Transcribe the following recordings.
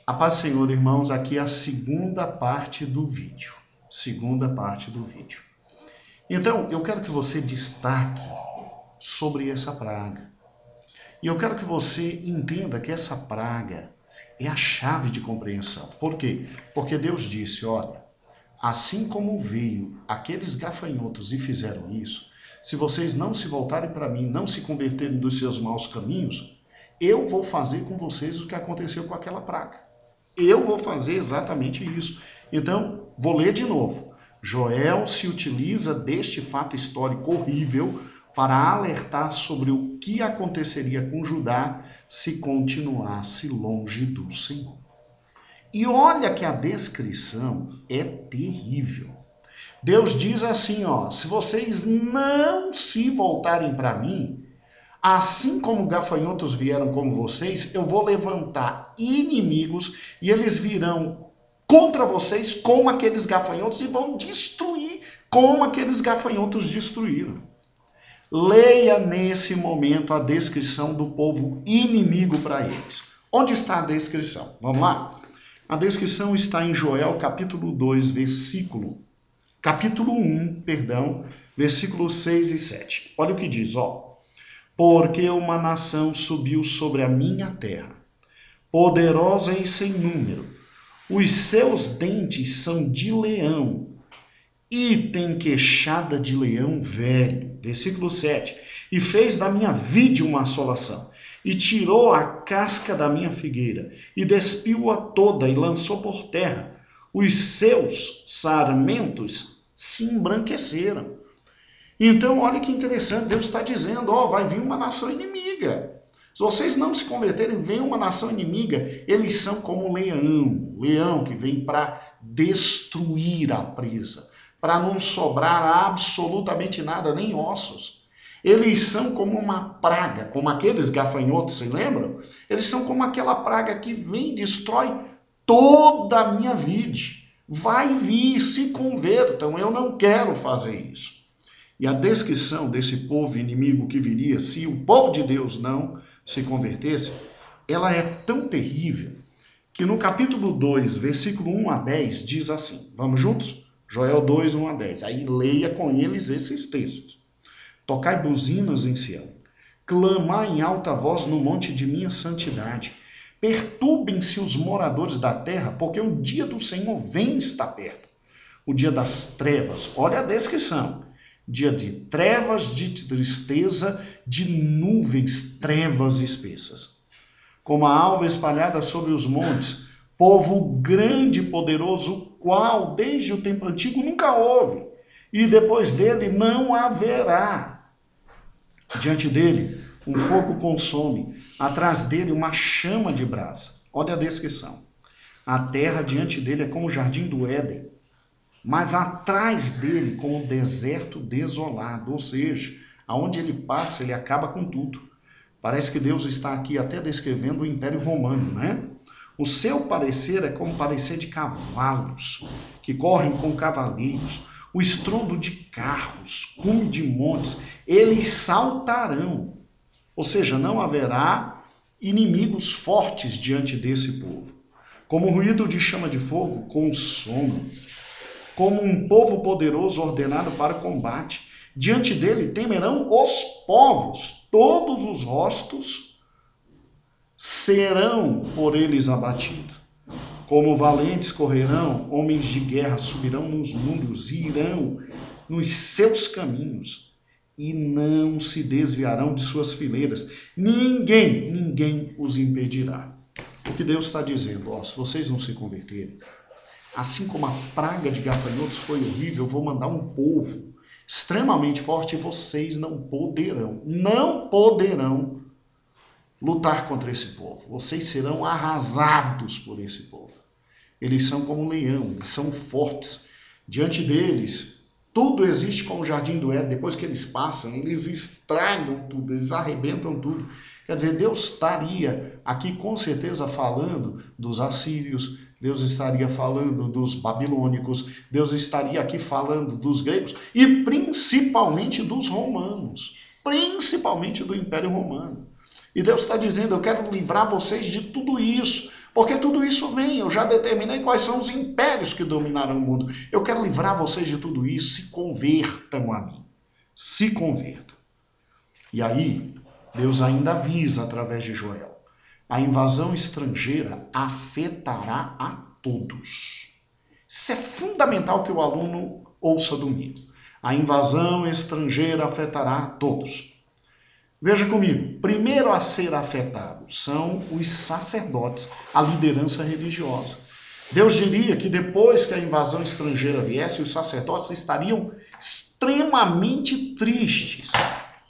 A paz do Senhor, irmãos, aqui é a segunda parte do vídeo. Então, eu quero que você destaque sobre essa praga. E eu quero que você entenda que essa praga é a chave de compreensão. Por quê? Porque Deus disse, olha, assim como veio aqueles gafanhotos e fizeram isso, se vocês não se voltarem para mim, não se converterem dos seus maus caminhos, eu vou fazer com vocês o que aconteceu com aquela praga. Eu vou fazer exatamente isso. Então, vou ler de novo. Joel se utiliza deste fato histórico horrível para alertar sobre o que aconteceria com Judá se continuasse longe do Senhor. E olha que a descrição é terrível. Deus diz assim, ó, se vocês não se voltarem para mim, assim como gafanhotos vieram como vocês, eu vou levantar inimigos e eles virão contra vocês com aqueles gafanhotos e vão destruir como aqueles gafanhotos destruíram. Leia nesse momento a descrição do povo inimigo para eles. Onde está a descrição? Vamos lá? A descrição está em Joel capítulo 2, capítulo 1, versículos 6 e 7. Olha o que diz, ó. Porque uma nação subiu sobre a minha terra, poderosa e sem número. Os seus dentes são de leão e tem queixada de leão velho. Versículo 7. E fez da minha vide uma assolação, e tirou a casca da minha figueira, e despiu-a toda, e lançou por terra. Os seus sarmentos se embranqueceram. Então, olha que interessante, Deus está dizendo, ó, vai vir uma nação inimiga. Se vocês não se converterem, vem uma nação inimiga. Eles são como um leão que vem para destruir a presa, para não sobrar absolutamente nada, nem ossos. Eles são como uma praga, como aqueles gafanhotos, vocês lembram? Eles são como aquela praga que vem e destrói toda a minha vide. Vai vir, se convertam, eu não quero fazer isso. E a descrição desse povo inimigo que viria, se o povo de Deus não se convertesse, ela é tão terrível que no capítulo 2, versículo 1 a 10, diz assim, vamos juntos? Joel 2, 1 a 10, aí leia com eles esses textos. Tocai buzinas em Sião, clamai em alta voz no monte de minha santidade, perturbem-se os moradores da terra, porque o dia do Senhor vem estar perto, o dia das trevas, olha a descrição, dia de trevas, de tristeza, de nuvens, trevas espessas. Como a alva espalhada sobre os montes, povo grande e poderoso, o qual desde o tempo antigo nunca houve, e depois dele não haverá. Diante dele, um fogo consome, atrás dele uma chama de brasa. Olha a descrição. A terra diante dele é como o jardim do Éden, mas atrás dele como um deserto desolado, ou seja, aonde ele passa, ele acaba com tudo. Parece que Deus está aqui até descrevendo o Império Romano, né? O seu parecer é como o parecer de cavalos, que correm com cavaleiros, o estrondo de carros, cume de montes, eles saltarão. Ou seja, não haverá inimigos fortes diante desse povo. Como o ruído de chama de fogo, consome. Como um povo poderoso ordenado para o combate. Diante dele temerão os povos, todos os rostos serão por eles abatidos. Como valentes correrão, homens de guerra subirão nos muros e irão nos seus caminhos e não se desviarão de suas fileiras. Ninguém os impedirá. O que Deus está dizendo, ó, se vocês não se converterem, assim como a praga de gafanhotos foi horrível, eu vou mandar um povo extremamente forte e vocês não poderão lutar contra esse povo. Vocês serão arrasados por esse povo. Eles são como um leão, eles são fortes. Diante deles, tudo existe como o jardim do Éden. Depois que eles passam, eles estragam tudo, eles arrebentam tudo. Quer dizer, Deus estaria aqui com certeza falando dos assírios, Deus estaria falando dos babilônicos, Deus estaria aqui falando dos gregos e principalmente dos romanos, principalmente do Império Romano. E Deus está dizendo, eu quero livrar vocês de tudo isso, Porque tudo isso vem, eu já determinei quais são os impérios que dominarão o mundo. Eu quero livrar vocês de tudo isso, se convertam a mim. Se convertam. E aí, Deus ainda avisa através de Joel. A invasão estrangeira afetará a todos. Isso é fundamental que o aluno ouça domingo. A invasão estrangeira afetará a todos. Veja comigo, primeiro a ser afetado são os sacerdotes, a liderança religiosa. Deus diria que depois que a invasão estrangeira viesse, os sacerdotes estariam extremamente tristes.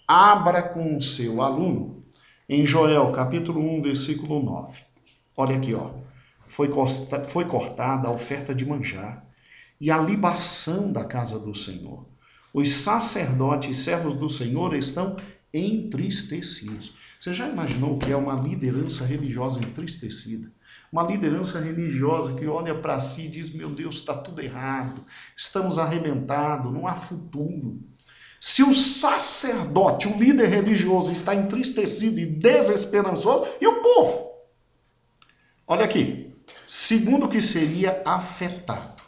Abra com o seu aluno em Joel, capítulo 1, versículo 9. Olha aqui, ó. Foi cortada a oferta de manjar e a libação da casa do Senhor. Os sacerdotes e servos do Senhor estão entristecidos. Você já imaginou o que é uma liderança religiosa entristecida? Uma liderança religiosa que olha para si e diz, meu Deus, está tudo errado, estamos arrebentados, não há futuro. Se o sacerdote, o líder religioso, está entristecido e desesperançoso, e o povo? Olha aqui, segundo que seria afetado.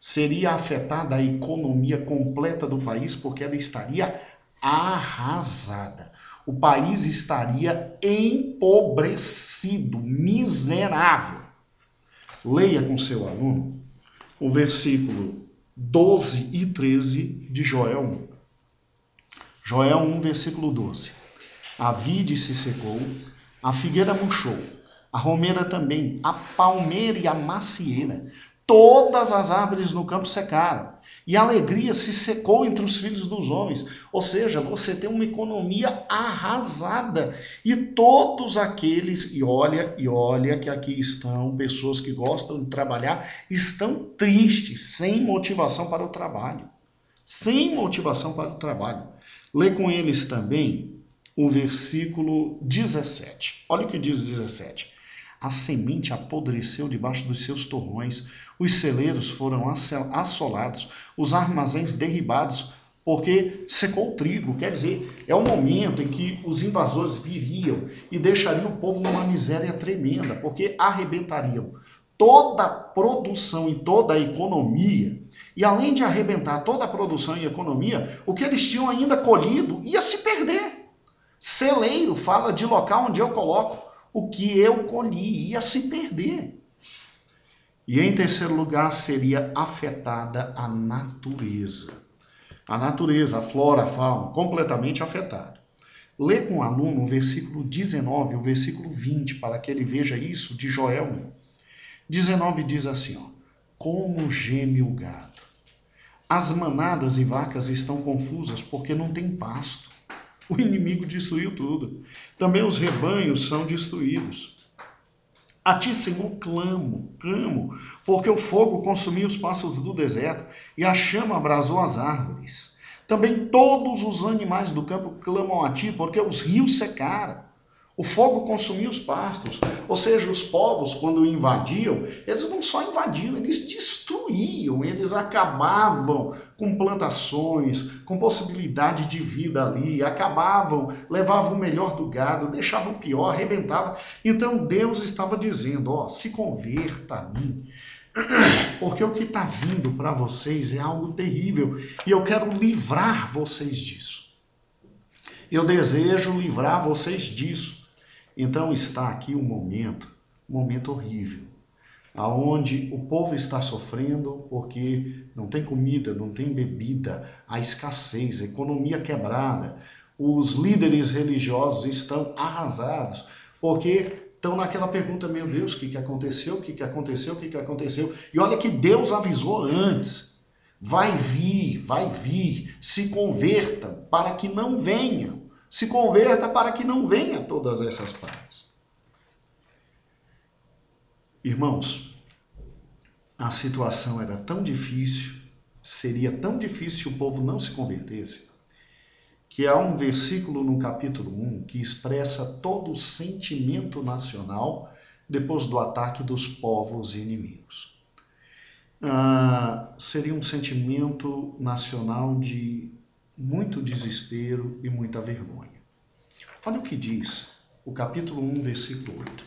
Seria afetada a economia completa do país, porque ela estaria arrasada. O país estaria empobrecido, miserável. Leia com seu aluno o versículo 12 e 13 de Joel 1. Joel 1, versículo 12. A vide se secou, a figueira murchou, a romeira também, a palmeira e a macieira. Todas as árvores no campo secaram, e a alegria se secou entre os filhos dos homens. Ou seja, você tem uma economia arrasada. E todos aqueles, e olha que aqui estão pessoas que gostam de trabalhar, estão tristes, sem motivação para o trabalho. Sem motivação para o trabalho. Lê com eles também o versículo 17. Olha o que diz o 17. A semente apodreceu debaixo dos seus torrões, os celeiros foram assolados, os armazéns derribados, porque secou o trigo. Quer dizer, é o momento em que os invasores viriam e deixariam o povo numa miséria tremenda, porque arrebentariam toda a produção e toda a economia. E além de arrebentar toda a produção e economia, o que eles tinham ainda colhido ia se perder. Celeiro fala de local onde eu coloco o que eu colhi, ia se perder. E em terceiro lugar, seria afetada a natureza. A natureza, a flora, a fauna, completamente afetada. Lê com o aluno o versículo 19, o versículo 20, para que ele veja isso de Joel 1. 19 diz assim, ó, como geme o gado. As manadas e vacas estão confusas porque não tem pasto. O inimigo destruiu tudo. Também os rebanhos são destruídos. A ti, Senhor, clamo, porque o fogo consumiu os pastos do deserto e a chama abrasou as árvores. Também todos os animais do campo clamam a ti, porque os rios secaram. O fogo consumiu os pastos. Ou seja, os povos, quando invadiam, eles não só invadiam, eles destruíam, eles acabavam com plantações, com possibilidade de vida ali, acabavam, levavam o melhor do gado, deixavam o pior, arrebentavam. Então Deus estava dizendo, ó, se converta a mim, porque o que está vindo para vocês é algo terrível e eu quero livrar vocês disso. Eu desejo livrar vocês disso. Então está aqui um momento horrível, aonde o povo está sofrendo porque não tem comida, não tem bebida, a escassez, a economia quebrada, os líderes religiosos estão arrasados, porque estão naquela pergunta, meu Deus, o que aconteceu, o que aconteceu, o que aconteceu? E olha que Deus avisou antes, vai vir, se convertam para que não venham. Se converta para que não venha todas essas pragas. Irmãos, a situação era tão difícil, seria tão difícil se o povo não se convertesse, que há um versículo no capítulo 1 que expressa todo o sentimento nacional depois do ataque dos povos inimigos. Seria um sentimento nacional de muito desespero e muita vergonha. Olha o que diz o capítulo 1, versículo 8.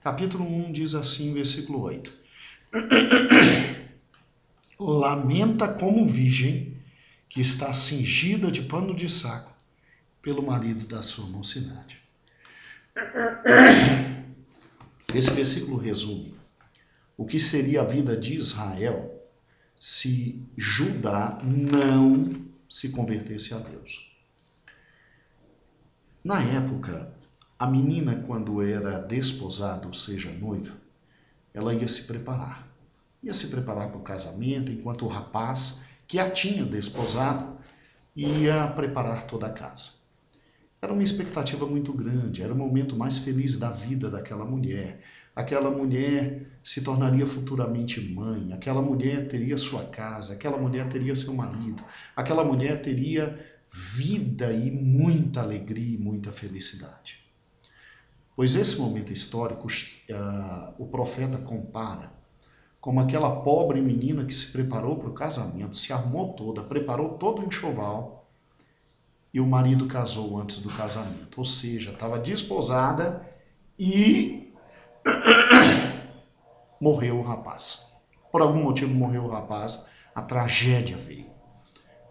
Capítulo 1 diz assim, versículo 8. Lamenta como virgem que está cingida de pano de saco pelo marido da sua mocidade. Esse versículo resume o que seria a vida de Israel se Judá não se convertesse a Deus. Na época, a menina, quando era desposada, ou seja, noiva, ela ia se preparar. Ia se preparar para o casamento, enquanto o rapaz, que a tinha desposado, ia preparar toda a casa. Era uma expectativa muito grande, era o momento mais feliz da vida daquela mulher. Aquela mulher se tornaria futuramente mãe, aquela mulher teria sua casa, aquela mulher teria seu marido, aquela mulher teria vida e muita alegria e muita felicidade. Pois esse momento histórico, o profeta compara como aquela pobre menina que se preparou para o casamento, se arrumou toda, preparou todo o enxoval e o marido casou antes do casamento. Ou seja, estava desposada e morreu o rapaz. Por algum motivo morreu o rapaz, a tragédia veio.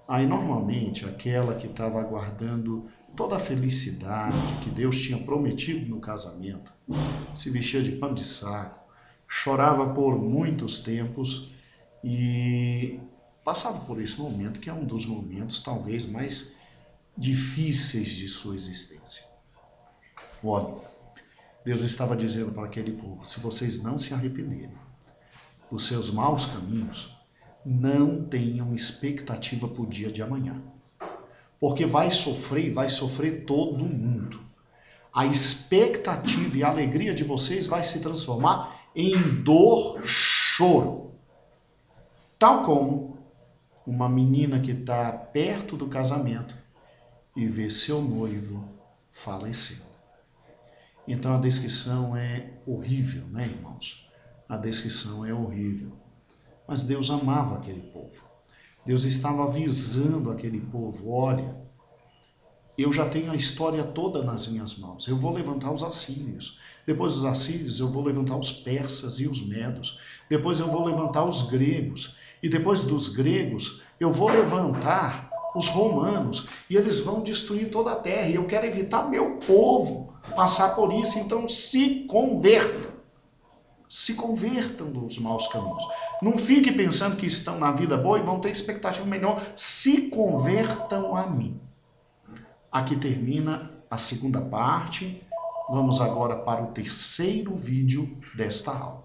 Aí normalmente aquela que estava aguardando toda a felicidade que Deus tinha prometido no casamento, se vestia de pano de saco, chorava por muitos tempos e passava por esse momento que é um dos momentos talvez mais difíceis de sua existência. Olha, Deus estava dizendo para aquele povo, se vocês não se arrependerem dos seus maus caminhos, não tenham expectativa para o dia de amanhã. Porque vai sofrer todo mundo. A expectativa e a alegria de vocês vai se transformar em dor, choro. Tal como uma menina que está perto do casamento e vê seu noivo falecendo. Então a descrição é horrível, né, irmãos? A descrição é horrível. Mas Deus amava aquele povo. Deus estava avisando aquele povo, olha, eu já tenho a história toda nas minhas mãos. Eu vou levantar os assírios. Depois dos assírios, eu vou levantar os persas e os medos. Depois eu vou levantar os gregos. E depois dos gregos, eu vou levantar os romanos. E eles vão destruir toda a terra. E eu quero evitar meu povo passar por isso. Então se convertam. Se convertam dos maus caminhos. Não fique pensando que estão na vida boa e vão ter expectativa melhor. Se convertam a mim. Aqui termina a segunda parte. Vamos agora para o terceiro vídeo desta aula.